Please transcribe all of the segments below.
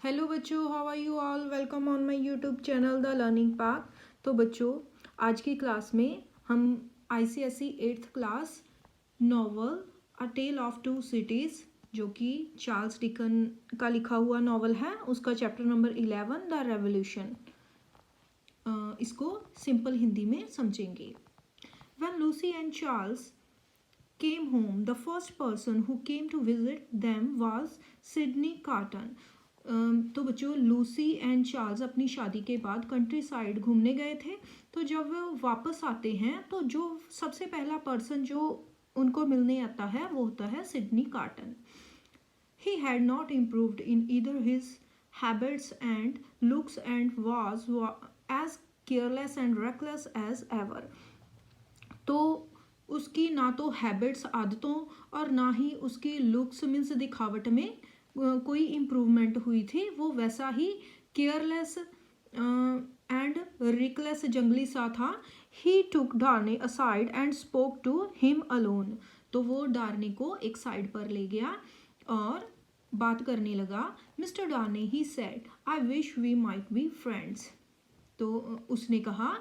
Hello बच्चों, how are you all. Welcome on my YouTube channel the learning path. तो बच्चों, आज की क्लास में हम ICSE 8th class novel a tale of two cities, जो कि चार्ल्स डिकन का लिखा हुआ नॉवल है, उसका चैप्टर नंबर 11 द रेवोल्यूशन, इसको सिंपल हिंदी में समझेंगे। When Lucy and Charles came home, the first person who came to visit them was Sydney carton. तो बच्चों, लूसी एंड चार्ल्स अपनी शादी के बाद कंट्री साइड घूमने गए थे। तो जब वो वापस आते हैं तो जो सबसे पहला पर्सन जो उनको मिलने आता है वो होता है Sydney carton. He had not improved in either his habits and looks and was as careless and reckless as ever। तो उसकी ना तो हैबिट्स आदतों और ना ही उसकी लुक्स मीन्स दिखावट में कोई इम्प्रूवमेंट हुई थी। वो वैसा ही केयरलेस एंड रिकलेस जंगली सा था। He took Darnay aside and spoke to him alone. तो वो डार्ने को एक साइड पर ले गया और बात करने लगा। Mister Darnay, he said, I wish we might be friends. तो उसने कहा,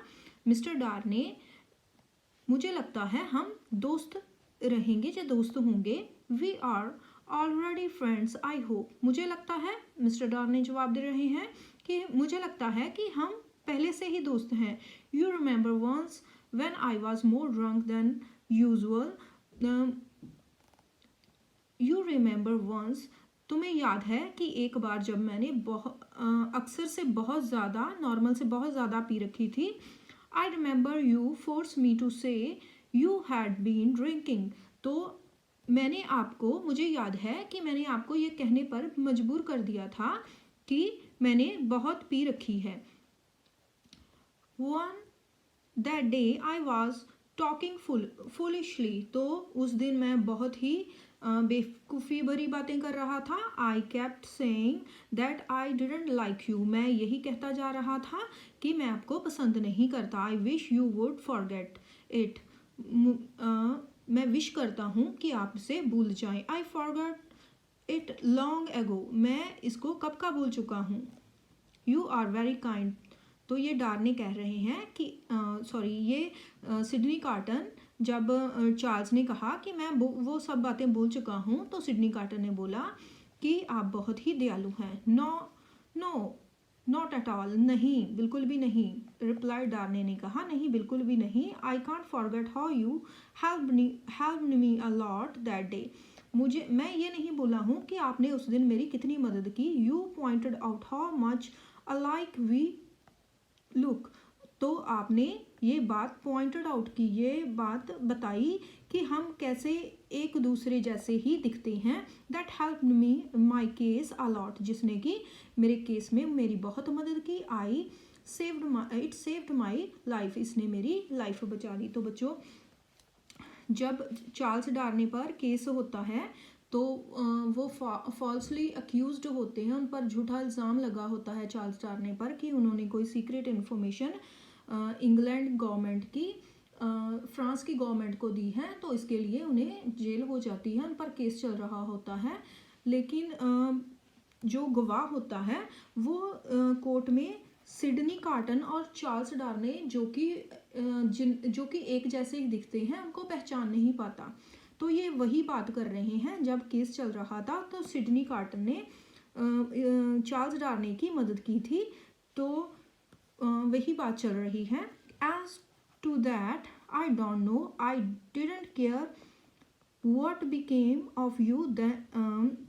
मिस्टर डार्ने, मुझे लगता है हम दोस्त रहेंगे या दोस्त होंगे। We are already friends I hope. मुझे लगता है, मिस्टर डॉन ने जवाब दे रहे हैं कि मुझे लगता है कि हम पहले से ही दोस्त हैं। You remember once when I was more drunk than usual. You remember once, तुम्हें याद है कि एक बार जब मैंने अक्सर से बहुत ज़्यादा, नॉर्मल से बहुत ज़्यादा पी रखी थी। I remember you force me to say you had been drinking. तो मुझे याद है कि मैंने आपको ये कहने पर मजबूर कर दिया था कि मैंने बहुत पी रखी है। One that day I was talking foolishly. तो उस दिन मैं बहुत ही बेवकूफ़ी भरी बातें कर रहा था। I kept saying that I didn't like you. मैं यही कहता जा रहा था कि मैं आपको पसंद नहीं करता। I wish you would forget it. मैं विश करता हूँ कि आप इसे भूल जाएं। I forget it long ago. मैं इसको कब का भूल चुका हूँ। You are very kind. तो ये डार्ने कह रहे हैं कि ये सिडनी कार्टन, जब चार्ल्स ने कहा कि मैं वो सब बातें भूल चुका हूँ, तो सिडनी कार्टन ने बोला कि आप बहुत ही दयालु हैं। No no not at all. नहीं, बिल्कुल भी नहीं। रिप्लाई डार्ने ने कहा, नहीं, बिल्कुल भी नहीं। I can't forget how you helped me अ लॉट दैट डे। मैं ये नहीं बोला हूँ कि आपने उस दिन मेरी कितनी मदद की। You pointed out how much alike we look. तो आपने ये बात पॉइंटेड आउट की, ये बात बताई कि हम कैसे एक दूसरे जैसे ही दिखते हैं। That help me my case a lot. जिसने कि मेरे केस में मेरी बहुत मदद की। It saved my life. इसने मेरी लाइफ बचा दी। तो बच्चों, जब चार्ल्स डार्ने पर केस होता है तो वो फॉल्सली अक्यूज्ड होते हैं। उन पर झूठा इल्ज़ाम लगा होता है चार्ल्स डार्ने पर कि उन्होंने कोई सीक्रेट इन्फॉर्मेशन इंग्लैंड गवर्नमेंट की, फ्रांस की गवर्नमेंट को दी है। तो इसके लिए उन्हें जेल हो जाती है। उन पर केस चल रहा होता है। लेकिन जो गवाह होता है वो कोर्ट में सिडनी कार्टन और चार्ल्स डार्ने, जो कि एक जैसे ही दिखते हैं, उनको पहचान नहीं पाता। तो ये वही बात कर रहे हैं। जब केस चल रहा था तो सिडनी कार्टन ने चार्ल्स डार्ने की मदद की थी। तो वही बात चल रही है। As to that I don't know, I didn't care what became of you.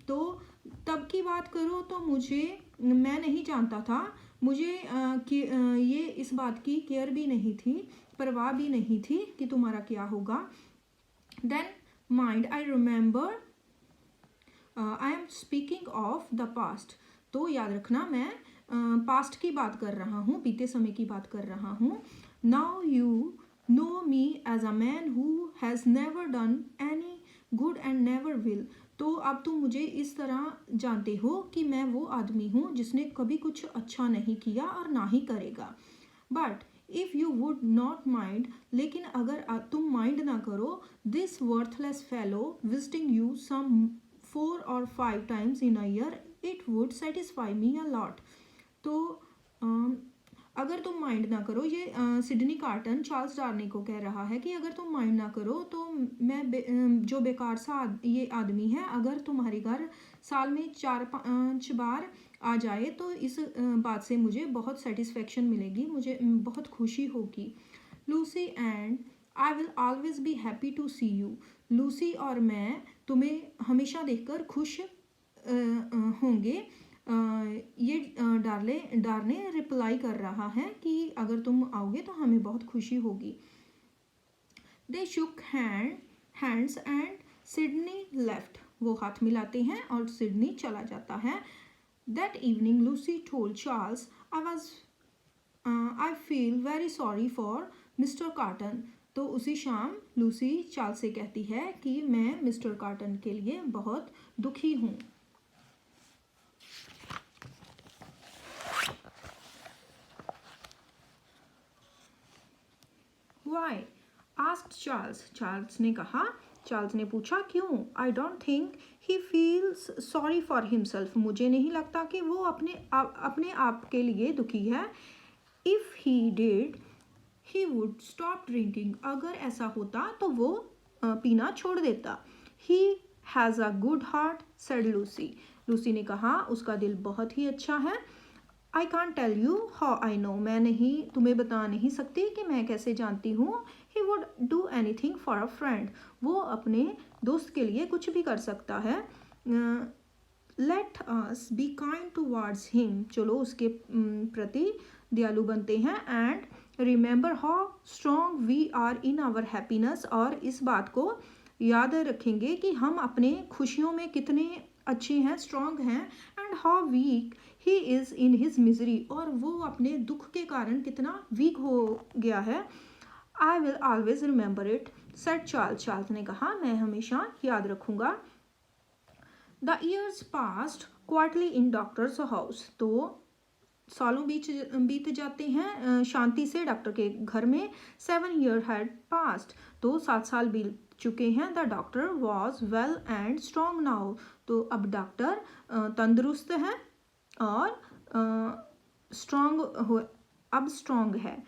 तो तब की बात करो तो मैं नहीं जानता था। मुझे ये इस बात की केयर भी नहीं थी, परवाह भी नहीं थी कि तुम्हारा क्या होगा। Then mind, I remember I am speaking of the past. तो याद रखना, मैं पास्ट की बात कर रहा हूँ, बीते समय की बात कर रहा हूँ। Now you know me as a man who has never done any good and never will. तो अब तुम मुझे इस तरह जानते हो कि मैं वो आदमी हूँ जिसने कभी कुछ अच्छा नहीं किया और ना ही करेगा। But if you would not mind, लेकिन अगर तुम माइंड ना करो, this worthless fellow visiting you some 4 or 5 times in a year it would satisfy me अ लॉट। तो अगर तुम माइंड ना करो, ये सिडनी कार्टन चार्ल्स डार्ने को कह रहा है कि अगर तुम माइंड ना करो तो जो बेकार सा ये आदमी है, अगर तुम्हारे घर साल में 4-5 बार आ जाए तो इस बात से मुझे बहुत सेटिस्फेक्शन मिलेगी, मुझे बहुत खुशी होगी। Lucy and I will always be happy to see you. Lucy और मैं तुम्हें हमेशा देखकर खुश होंगे। ये डार्ने रिप्लाई कर रहा है कि अगर तुम आओगे तो हमें बहुत खुशी होगी। दे शुक हैंड्स एंड सिडनी लेफ्ट। वो हाथ मिलाते हैं और सिडनी चला जाता है। That evening Lucy told Charles I feel very sorry for mister carton. तो उसी शाम लूसी चार्ल्स से कहती है कि मैं मिस्टर कार्टन के लिए बहुत दुखी हूँ। Why? asked Charles. चार्ल्स ने कहा, चार्ल्स ने पूछा क्यों? I don't think he feels sorry for himself. मुझे नहीं लगता कि वो अपने आप के लिए दुखी है। If he did, he would stop drinking. अगर ऐसा होता तो वो पीना छोड़ देता। He has a good heart, said Lucy. Lucy ने कहा, उसका दिल बहुत ही अच्छा है। I can't tell you how I know. मैं नहीं तुम्हें बता नहीं सकती कि मैं कैसे जानती हूँ। He would do any thing for a friend. वो अपने दोस्त के लिए कुछ भी कर सकता है। Let us be kind towards him. चलो उसके प्रति दयालु बनते हैं। And remember how strong we are in our happiness. और इस बात को याद रखेंगे कि हम अपने खुशियों में कितने अच्छे हैं, स्ट्रॉन्ग हैं। And how weak he is in his misery. और वो अपने दुख के कारण कितना वीक हो गया है। आई will always remember it, said Charles. Charles ने कहा, मैं हमेशा याद रखूँगा। The years past quietly in doctors house. तो सालों बीत जाते हैं शांति से डॉक्टर के घर में। 7 years हैड पास्ट। तो 7 साल बीत चुके हैं। The doctor was well and strong now. तो अब डॉक्टर तंदुरुस्त है और स्ट्रॉन्ग है।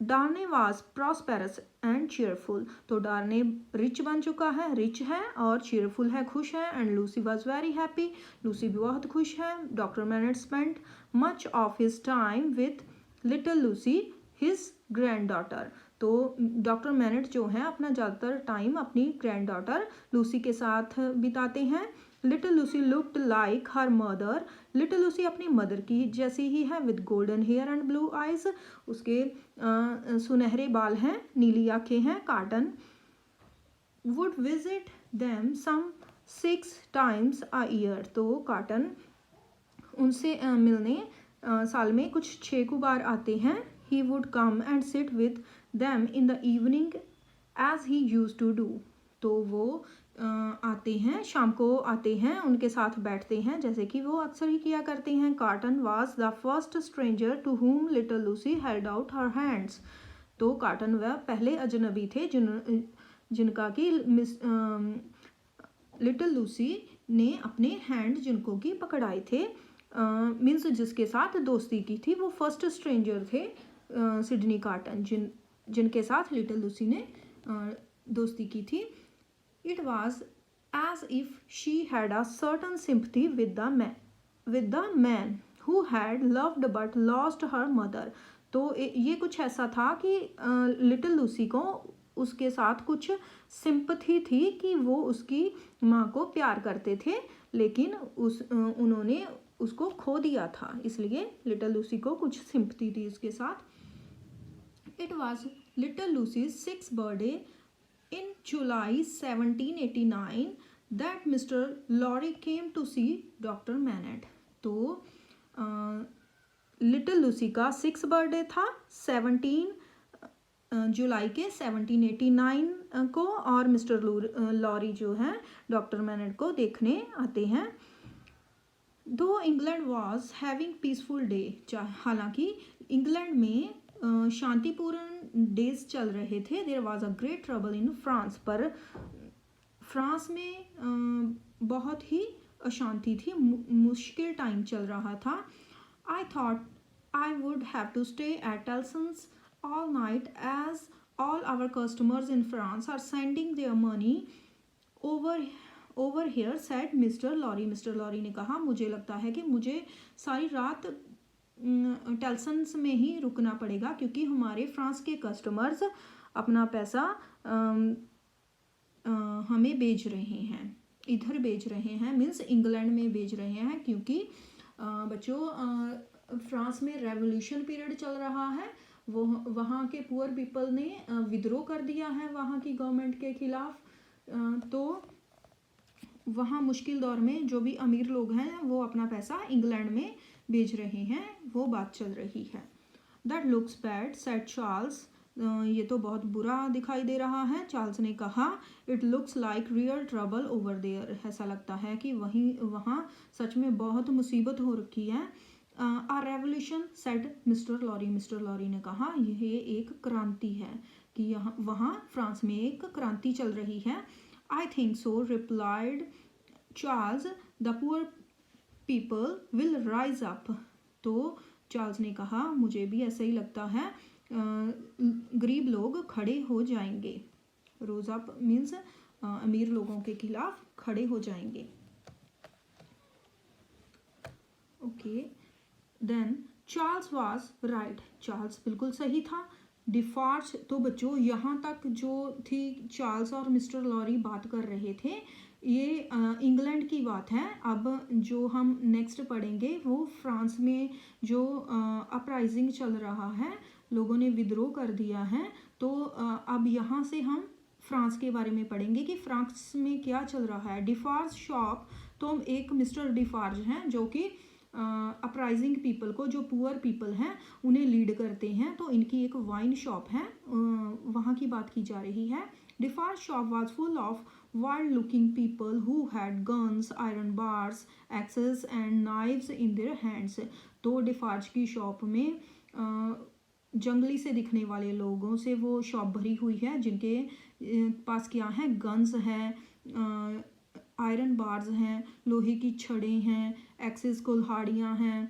डार्ने वॉज प्रॉस्पेरस एंड चीयरफुल। तो डार्ने रिच बन चुका है, रिच है और चीयरफुल है, खुश है। And Lucy was very happy. Lucy भी बहुत खुश है। Doctor MANET spent much of his time with little Lucy his grand daughter. तो डॉक्टर मैनेट जो है अपना ज़्यादातर टाइम अपनी ग्रैंड डॉटर लूसी के साथ बिताते हैं। Little Lucy looked like her mother. Little Lucy अपनी मदर की जैसी ही है, with golden hair and blue eyes. उसके सुनहरे बाल हैं, नीली आंखें हैं। Carton would visit them some 6 times a year। तो कार्टन उनसे मिलने साल में कुछ 6 बार आते हैं। He would come and sit with them in the evening as he used to do. तो वो आते हैं, शाम को आते हैं, उनके साथ बैठते हैं जैसे कि वो अक्सर ही किया करते हैं। Carton was the first stranger to whom little Lucy held out her hands. तो कार्टन वह पहले अजनबी थे जिनका कि लिटिल लूसी ने अपने हैंड जिनको कि पकड़ाए थे, मीन्स जिसके साथ दोस्ती की थी, वो फर्स्ट स्ट्रेंजर थे सिडनी कार्टन जिनके साथ लिटिल लूसी ने दोस्ती की थी। It was as if she had a certain sympathy with the man who had loved but lost her mother। तो ये कुछ ऐसा था कि लिटिल लूसी को उसके साथ कुछ सिंपथी थी कि वो उसकी माँ को प्यार करते थे, लेकिन उन्होंने उसको खो दिया था, इसलिए लिटिल लूसी को कुछ सिंपथी थी उसके साथ। It was little Lucy's 6th birthday in July 1789 that Mr. Lorry came to see Dr. Manette। तो लिटिल लूसी का 6 बर्थडे था 17 जुलाई के 1789 को, और मिस्टर लॉरी जो है डॉक्टर मैनेट को देखने आते हैं। Though England was having peaceful day. हालांकि इंग्लैंड में शांतिपूर्ण डेज चल रहे थे। There was a great trouble in France. पर फ्रांस में बहुत ही अशांति थी, मुश्किल टाइम चल रहा था। I thought I would have to stay at Tellson's all night as all our customers in France are sending their money over here, said mister Lorry. Mister Lorry ने कहा, मुझे लगता है कि मुझे सारी रात टेल्सन्स में ही रुकना पड़ेगा क्योंकि हमारे फ्रांस के कस्टमर्स अपना पैसा हमें भेज रहे हैं, इधर भेज रहे हैं, मीन्स इंग्लैंड में भेज रहे हैं, क्योंकि बच्चों फ्रांस में रेवोल्यूशन पीरियड चल रहा है। वो वहाँ के पुअर पीपल ने विद्रोह कर दिया है वहाँ की गवर्नमेंट के खिलाफ, तो वहाँ मुश्किल दौर में जो भी अमीर लोग हैं वो अपना पैसा इंग्लैंड में भेज रहे हैं, वो बात चल रही है। That looks bad, said Charles. ये तो बहुत बुरा दिखाई दे रहा है, चार्ल्स ने कहा। It looks like real trouble over there, ऐसा लगता है कि वहाँ सच में बहुत मुसीबत हो रखी है। A revolution, said mister Lorry. Mister Lorry ने कहा, यह एक क्रांति है, कि यहाँ वहाँ फ्रांस में एक क्रांति चल रही है। I think so, replied Charles, the poor people will rise up. तो चार्ल्स ने कहा, मुझे भी ऐसा ही लगता है, गरीब लोग खड़े हो जाएंगे। रोज अप मीन्स अमीर लोगों के खिलाफ खड़े हो जाएंगे। Okay, then Charles was right, Charles बिल्कुल सही था। डिफार्ज, तो बच्चों यहाँ तक जो थी चार्ल्स और मिस्टर लॉरी बात कर रहे थे, ये इंग्लैंड की बात है। अब जो हम नेक्स्ट पढ़ेंगे वो फ्रांस में जो अपराइजिंग चल रहा है, लोगों ने विद्रोह कर दिया है, तो अब यहाँ से हम फ्रांस के बारे में पढ़ेंगे कि फ्रांस में क्या चल रहा है। डिफार्ज शॉप, तो एक मिस्टर डिफार्ज हैं जो कि अपराइजिंग पीपल को, जो पुअर पीपल हैं उन्हें लीड करते हैं, तो इनकी एक वाइन शॉप है, वहाँ की बात की जा रही है। Defarge shop was full of wild looking people who had guns, iron bars, axes and knives in their hands। तो डिफार्ज की शॉप में जंगली से दिखने वाले लोगों से वो शॉप भरी हुई है, जिनके पास क्या है, गन्स हैं, आयरन बार्स हैं, लोहे की छड़ें हैं, एक्सेस कुल्हाड़ियाँ हैं,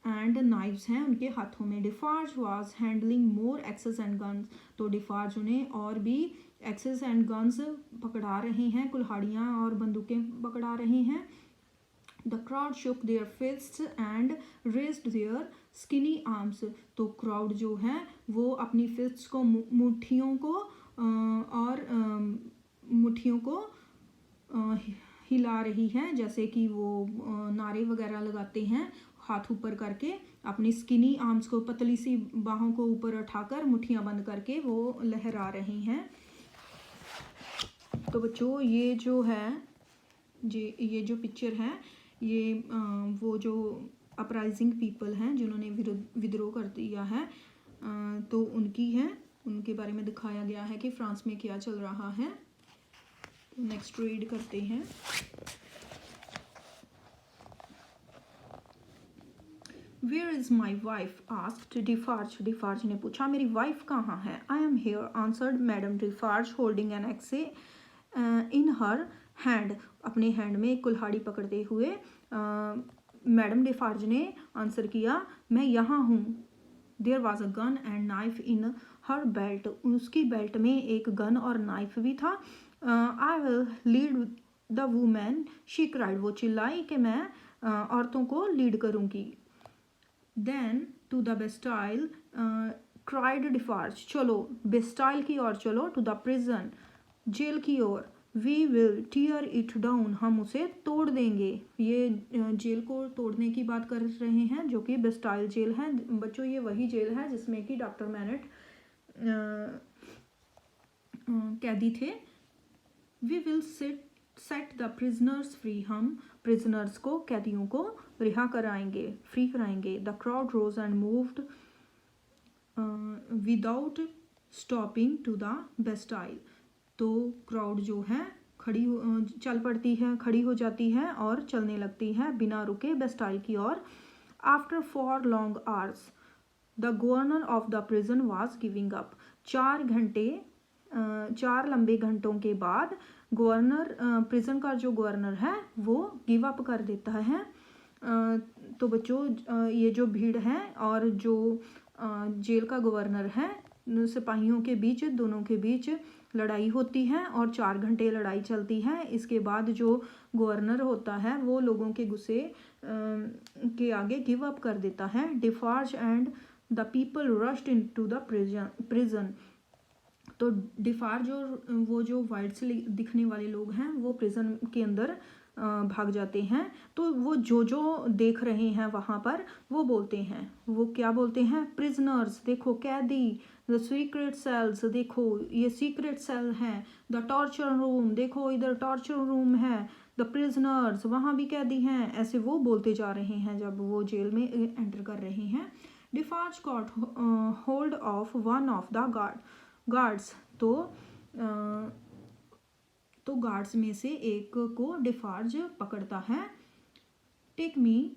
एंड नाइव्स हैं उनके हाथों में। Defarge was handling more axes and guns, तो डिफार्ज उन्हें और भी एक्सेस एंड गन्स पकड़ा रहे हैं, कुल्हाड़ियाँ और बंदूकें पकड़ा रहे हैं। The crowd shook their fists and raised their skinny arms, तो क्राउड जो है वो अपनी फिस्ट्स को, मुट्ठियों को हिला रही है, जैसे कि वो नारे वगैरह लगाते हैं, हाथ ऊपर करके अपनी स्किनी आर्म्स को, पतली सी बाहों को ऊपर उठाकर मुट्ठियाँ बंद करके वो लहरा रहे हैं। तो बच्चों ये जो है, ये जो पिक्चर है, ये वो जो अपराइजिंग पीपल हैं जिन्होंने विद्रोह कर दिया है, तो उनकी है, उनके बारे में दिखाया गया है कि फ्रांस में क्या चल रहा है। तो नेक्स्ट रीड करते हैं। Where is my wife? asked Defarge. Defarge ने पूछा, मेरी वाइफ कहाँ है? I am here, answered Madame Defarge, holding an axe in her hand. अपने हैंड में एक कुल्हाड़ी पकड़ते हुए मैडम डिफार्ज ने आंसर किया, मैं यहाँ हूँ। There was a gun and knife in her belt. उसकी बेल्ट में एक गन और नाइफ भी था। I will lead the woman, she cried. वो चिल्लाई कि मैं औरतों को लीड करूँगी। Then to the Bastille, cried Defarge. चलो बेस्टाइल की ओर चलो, to the prison, जेल की ओर। We will tear it down, हम उसे तोड़ देंगे। ये जेल को तोड़ने की बात कर रहे हैं, जो कि बेस्टाइल जेल है। बच्चों ये वही जेल है जिसमें कि डॉक्टर मैनेट कैदी थे। We will set the prisoners free, हम प्रिजनर्स को, कैदियों को रिहा कराएंगे, फ्री कराएंगे। The crowd rose and moved without stopping to the Bastille, तो क्राउड जो है चल पड़ती है, खड़ी हो जाती है और चलने लगती है बिना रुके बेस्टाइल की ओर। After 4 long hours the governor of the prison was giving up, 4 लंबे घंटों के बाद गवर्नर प्रिजन का जो गवर्नर है वो गिव अप कर देता है। तो बच्चों ये जो भीड़ है और जो जेल का गवर्नर है, सिपाहियों के बीच, दोनों के बीच लड़ाई होती है और 4 घंटे लड़ाई चलती है। इसके बाद जो गवर्नर होता है वो लोगों के गुस्से के आगे गिव अप कर देता है। Defarge and the people rushed into the prison. तो डिफार्ज और वो जो वाइट से दिखने वाले लोग हैं वो प्रिजन के अंदर भाग जाते हैं। तो वो जो देख रहे हैं वहाँ पर वो बोलते हैं, वो क्या बोलते हैं, प्रिजनर्स देखो, कैदी, द सीक्रेट सेल्स देखो ये सीक्रेट सेल हैं, द टॉर्चर रूम देखो इधर टॉर्चर रूम है, द प्रिजनर्स वहाँ भी कैदी हैं। ऐसे वो बोलते जा रहे हैं जब वो जेल में एंटर कर रहे हैं। Defarge got hold of one of the guards. तो गार्ड्स में से एक को डिफार्ज पकड़ता है। Take me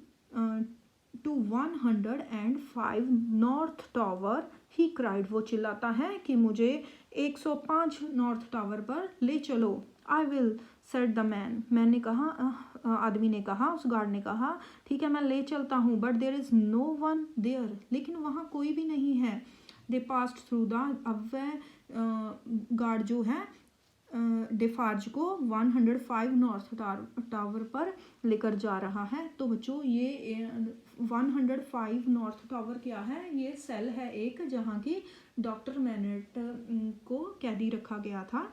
to 105 north tower he cried. वो चिल्लाता है कि मुझे 105 नॉर्थ टावर पर ले चलो। I will said the man. मैंने कहा, आदमी ने कहा, उस गार्ड ने कहा ठीक है मैं ले चलता हूँ, but there is no one there. लेकिन वहाँ कोई भी नहीं है। They passed through the. अब वह गार्ड जो है डिफार्ज को 105 नॉर्थ टावर पर लेकर जा रहा है। तो बच्चों ये 105 नॉर्थ टावर क्या है, ये सेल है एक जहाँ की डॉक्टर मैनेट को कैदी रखा गया था।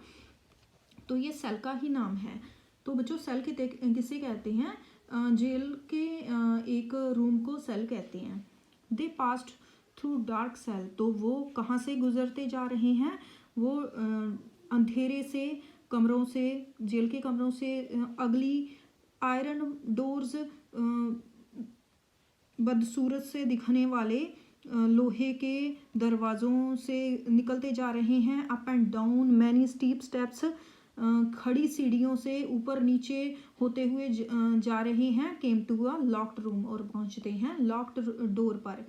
तो ये सेल का ही नाम है। तो बच्चों सेल किसे कहते हैं, जेल के एक रूम को सेल कहते हैं। दे पास्ड थ्रू डार्क सेल। तो वो कहाँ से गुजरते जा रहे हैं, वो अंधेरे से कमरों से, जेल के कमरों से, अगली आयरन डोर्स, बदसूरत से दिखने वाले लोहे के दरवाज़ों से निकलते जा रहे हैं। Up and down many steep steps, खड़ी सीढ़ियों से ऊपर नीचे होते हुए जा रहे हैं। Came to a locked room. और पहुंचते हैं लॉक्ड डोर पर,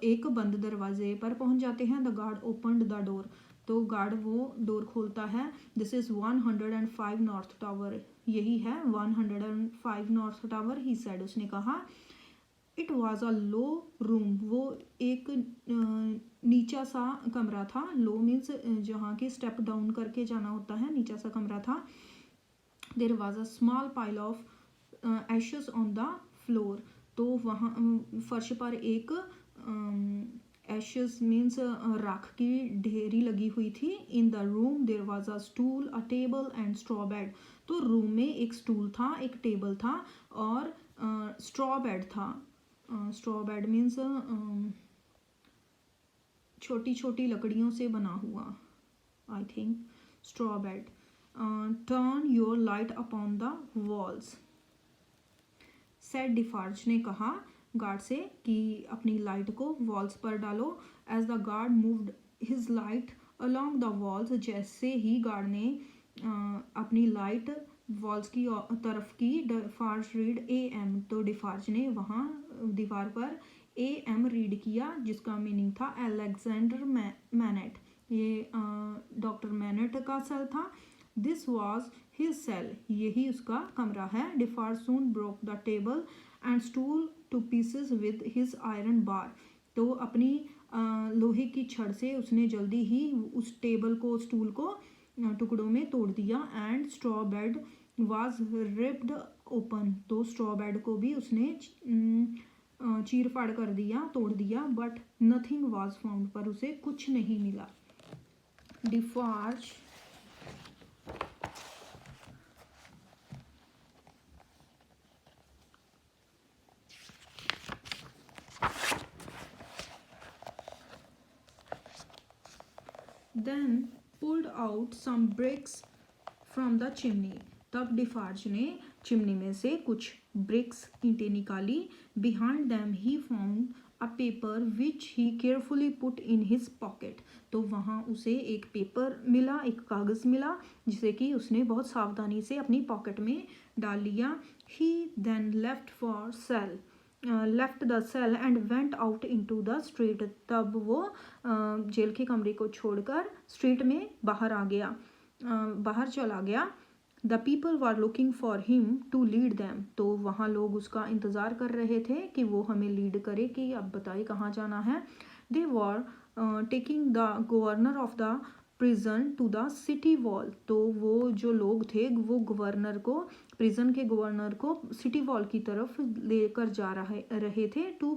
एक बंद दरवाजे पर पहुंच जाते हैं। The guard opened the door. तो गार्ड वो डोर खोलता है। This is 105 north tower. यही है 105 नॉर्थ टावर। ही सेड, उसने कहा। It was a low room. वो एक नीचा सा कमरा था। लो मीन्स जहाँ की स्टेप डाउन करके जाना होता है, नीचा सा कमरा था। There was a small pile of ashes on the floor. तो वहाँ फर्श पर एक एशेस मीन्स राख की ढेरी लगी हुई थी। In the room there was a stool, a table and straw bed. तो रूम में एक स्टूल था, एक टेबल था और स्ट्रॉ बेड था। स्ट्रॉ बेड मीन्स छोटी छोटी लकड़ियों से बना हुआ, I think straw bed. Turn your light upon the walls, said Defarge ने कहा गार्ड से कि अपनी लाइट को वॉल्स पर डालो। As the guard moved his light along the walls. जैसे ही गार्ड ने अपनी लाइट वॉल्स की तरफ की, डिफार्ज रीड AM। तो डिफार्ज ने वहाँ दीवार पर AM रीड किया, जिसका मीनिंग था अलेक्जेंडर मैनेट। ये डॉक्टर मैनेट का सेल था। This was his cell. यही उसका कमरा है। Defarge soon broke the table and stool to pieces with his iron bar. तो अपनी लोहे की छड़ से उसने जल्दी ही उस टेबल को, स्टूल को टुकड़ों में तोड़ दिया। And straw bed was ripped open. तो स्ट्रॉ बेड को भी उसने चीर फाड़ कर दिया, तोड़ दिया। But nothing was found. पर उसे कुछ नहीं मिला। डिफार्ज then pulled out some bricks from the chimney। तब डिफार्ज ने चिमनी में से कुछ ब्रिक्स, ईंटें निकाली। Behind them he found a paper which he carefully put in his pocket. तो वहाँ उसे एक पेपर मिला, एक कागज़ मिला, जिसे कि उसने बहुत सावधानी से अपनी पॉकेट में डाल लिया। He then left the cell and went out into the street. तब वो जेल के कमरे को छोड़कर स्ट्रीट में बाहर आ गया। बाहर चला गया। The people were looking for him to lead them, तो वहाँ लोग उसका इंतज़ार कर रहे थे कि वो हमें लीड करे, कि अब बताइए कहाँ जाना है। They were taking the governor of the prison to the city wall, तो वो जो लोग थे वो गवर्नर को, प्रिजन के गवर्नर को सिटी वॉल की तरफ लेकर जा रहे थे, टू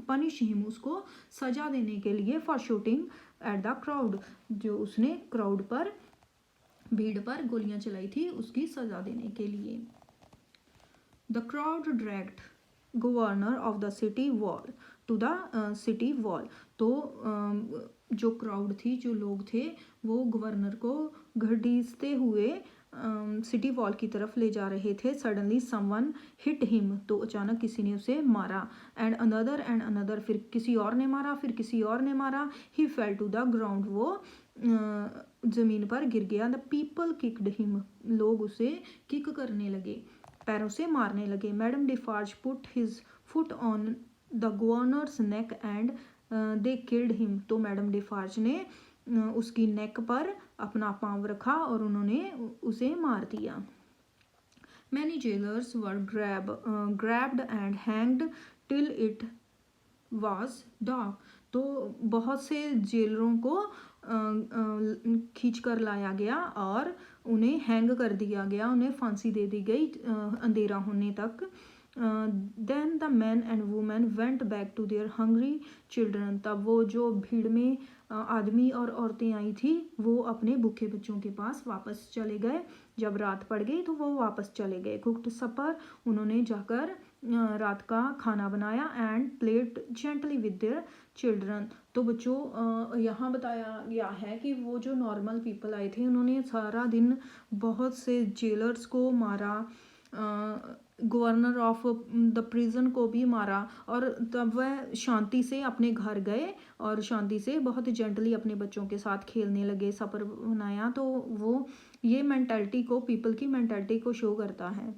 पनिश हिम, उसको सजा देने के लिए, for shooting at the crowd, जो उसने क्राउड पर, भीड़ पर गोलियां चलाई थी, उसकी सजा देने के लिए। The crowd dragged governor of the city wall to the city wall, तो जो क्राउड थी, जो लोग थे, वो गवर्नर को घसीटते हुए सिटी वॉल की तरफ ले जा रहे थे। सडनली समवन हिट हिम, तो अचानक किसी ने उसे मारा। एंड अनदर, फिर किसी और ने मारा, फिर किसी और ने मारा। ही फेल टू द ग्राउंड, वो ज़मीन पर गिर गया। द पीपल किक्ड हिम, लोग उसे किक करने लगे, पैरों से मारने लगे। Madam Defarge put his foot on the governor's neck and they killed him, तो मैडम डिफार्ज ने उसकी नेक पर अपना पाँव रखा और उन्होंने उसे मार दिया। Many jailers were grabbed and hanged till it was dark, तो बहुत से जेलरों को खींच कर लाया गया और उन्हें हैंग कर दिया गया, उन्हें फांसी दे दी गई अंधेरा होने तक। Then the man and women went back to their hungry children, तब वो जो भीड़ में आदमी और औरतें आई थी, वो अपने भूखे बच्चों के पास वापस चले गए। जब रात पड़ गई तो वो वापस चले गए। कुक्ड सपर, उन्होंने जाकर रात का खाना बनाया। And played gently with their children, तो बच्चों यहाँ बताया गया है कि वो जो नॉर्मल पीपल आए थे, उन्होंने सारा दिन बहुत से जेलर्स को मारा, गवर्नर ऑफ द प्रिजन को भी मारा, और तब वह शांति से अपने घर गए और शांति से बहुत जेंटली अपने बच्चों के साथ खेलने लगे, सपर बनाया। तो वो ये मेंटालिटी को, पीपल की मेंटालिटी को शो करता है।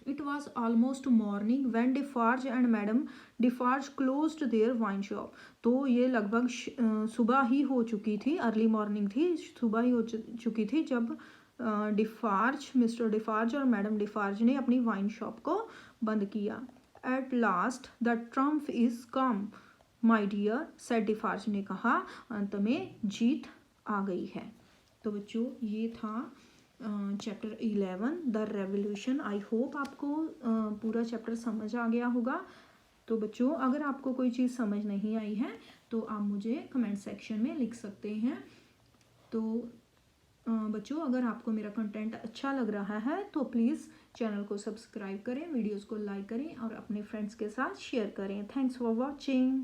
It was almost morning when Defarge and Madame Defarge closed their wine shop, तो ये लगभग सुबह ही हो चुकी थी, अर्ली मॉर्निंग थी, सुबह ही हो चुकी थी जब डिफार्ज, मिस्टर डिफार्ज और मैडम डिफार्ज ने अपनी वाइन शॉप को बंद किया। At last the trump is come my dear, said Defarge ने कहा, अंत में जीत आ गई है। तो बच्चों ये था chapter 11 the revolution. I hope आपको पूरा चैप्टर समझ आ गया होगा। तो बच्चों अगर आपको कोई चीज़ समझ नहीं आई है तो आप मुझे कमेंट सेक्शन में लिख सकते हैं। तो बच्चों अगर आपको मेरा कंटेंट अच्छा लग रहा है तो प्लीज़ चैनल को सब्सक्राइब करें, वीडियोस को लाइक करें और अपने फ्रेंड्स के साथ शेयर करें। Thanks for watching.